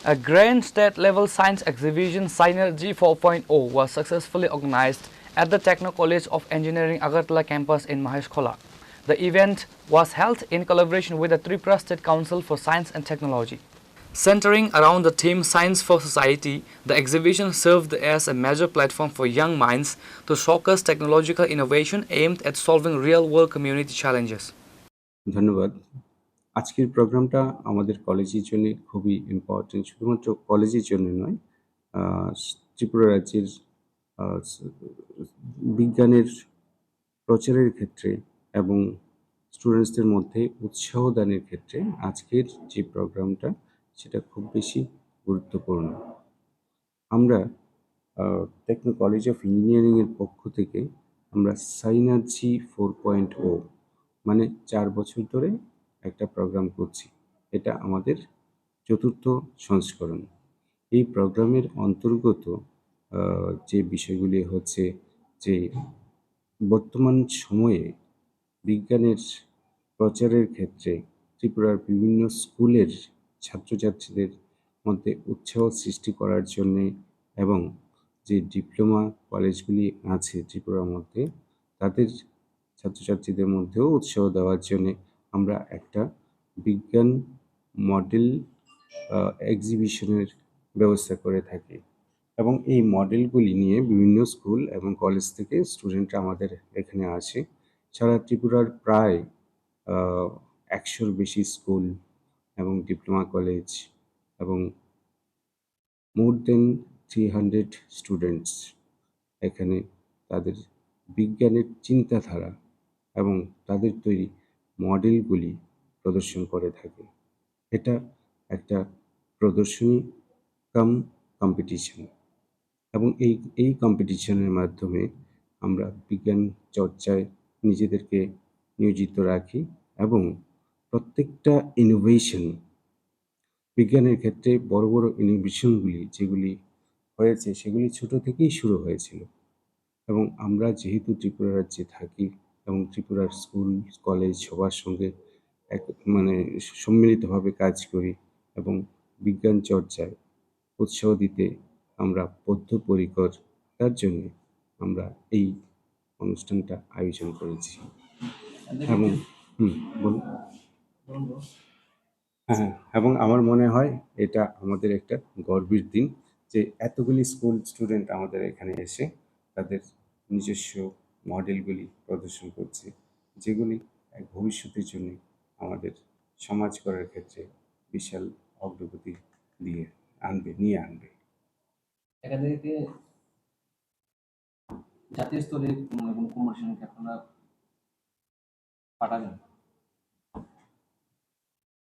A grand state-level science exhibition Synergy 4.0 was successfully organized at the Techno College of Engineering Agartala campus in Maheshkhola. The event was held in collaboration with the Tripura State Council for Science and Technology. Centering around the theme Science for Society, the exhibition served as a major platform for young minds to showcase technological innovation aimed at solving real-world community challenges. ধন্যবাদ। আজকের প্রোগ্রামটা আমাদের কলেজের জন্য খুবই important. শুধুমাত্র কলেজের জন্য নয়, ত্রিপুরা রাজ্যের বিজ্ঞানের প্রচারের ক্ষেত্রে এবং স্টুডেন্টসদের মধ্যে উৎসাহ দানের ক্ষেত্রে আজকের যে প্রোগ্রামটা সেটা খুব বেশি গুরুত্বপূর্ণ। আমরা টেকনো কলেজ অফ ইঞ্জিনিয়ারিংয়ের পক্ষ থেকে আমরা সাইনার্জি 4.0 মানে 4 বছর ধরে একটা প্রোগ্রাম করছি। এটা আমাদের চতুর্থ সংস্করণ। এই প্রোগ্রামের অন্তর্গত যে বিষয়গুলি হচ্ছে যে বর্তমান সময়ে বিজ্ঞানের প্রচারের ক্ষেত্রে ত্রিপুরার বিভিন্ন স্কুলের ছাত্রছাত্রীদের মধ্যে উৎসাহ সৃষ্টি করার জন্যে এবং যে ডিপ্লোমা কলেজগুলি আছে ত্রিপুরার মধ্যে তাদের ছাত্রছাত্রীদের মধ্যেও উৎসাহ দেওয়ার জন্যে আমরা একটা বিজ্ঞান মডেল এক্সিবিশনের ব্যবস্থা করে থাকি এবং এই মডেলগুলি নিয়ে বিভিন্ন স্কুল এবং কলেজ থেকে স্টুডেন্টরা আমাদের এখানে আসে। সারা ত্রিপুরার প্রায় 100-র বেশি স্কুল এবং ডিপ্লোমা কলেজ এবং মোর দেন 300 স্টুডেন্টস এখানে তাদের বিজ্ঞানের চিন্তাধারা এবং তাদের তৈরি মডেলগুলি প্রদর্শন করে থাকে। এটা একটা প্রদর্শনী কাম কম্পিটিশন এবং এই কম্পিটিশনের মাধ্যমে আমরা বিজ্ঞান চর্চায় নিজেদেরকে নিয়োজিত রাখি এবং প্রত্যেকটা ইনোভেশন বিজ্ঞানের ক্ষেত্রে বড় বড় ইনোভেশনগুলি যেগুলি হয়েছে সেগুলি ছোট থেকেই শুরু হয়েছিল এবং আমরা যেহেতু ত্রিপুরা রাজ্যে থাকি এবং ত্রিপুরার স্কুল কলেজ সবার সঙ্গে এক মানে সম্মিলিতভাবে কাজ করি এবং বিজ্ঞান চর্চায় উৎসাহ দিতে আমরা বদ্ধপরিকর। তার জন্যে আমরা এই অনুষ্ঠানটা আয়োজন করেছি এবং বলুন। হ্যাঁ, এবং আমার মনে হয় এটা আমাদের একটা গর্বের দিন যে এতগুলি স্কুল স্টুডেন্ট আমাদের এখানে এসে তাদের নিজস্ব মডেলগুলি প্রদর্শন করছে, যেগুলি এক ভবিষ্যতের জন্য আমাদের সমাজ করার ক্ষেত্রে বিশাল অগ্রগতি নিয়ে আনবে। এখান থেকে জাতীয় স্তরে এবং কমিশনকে আপনারা পাঠাবেন?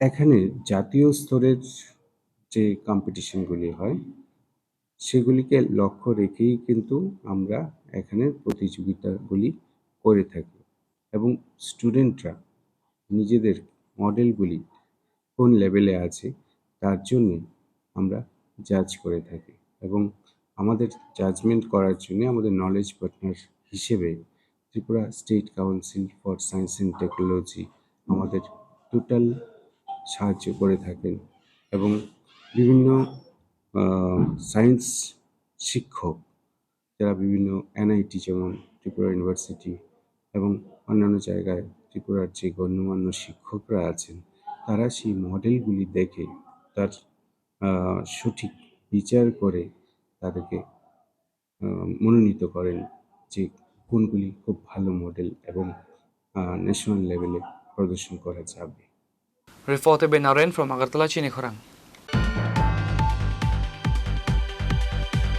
এখানে জাতীয় স্তরের যে কম্পিটিশনগুলি হয় সেগুলিকে লক্ষ্য রেখেই কিন্তু আমরা এখানে প্রতিযোগিতাগুলি করে থাকি এবং স্টুডেন্টরা নিজেদের মডেলগুলি কোন লেভেলে আছে তার জন্যে আমরা জাজ করে থাকি এবং আমাদের জাজমেন্ট করার জন্যে আমাদের নলেজ পার্টনার হিসেবে Tripura state council for science and technology আমাদের টোটাল সাহায্য করে থাকেন এবং বিভিন্ন সায়েন্স শিক্ষক যারা বিভিন্ন এনআইটি যেমন ত্রিপুরা ইউনিভার্সিটি এবং অন্যান্য জায়গায় ত্রিপুরার যে গণ্যমান্য শিক্ষকরা আছেন তারা সেই মডেলগুলি দেখে তার সঠিক বিচার করে তাদেরকে মনোনীত করেন যে কোনগুলি খুব ভালো মডেল এবং ন্যাশনাল লেভেলে প্রদর্শন করা যাবে। Reported by Naren from Agartala, Chinikhorang.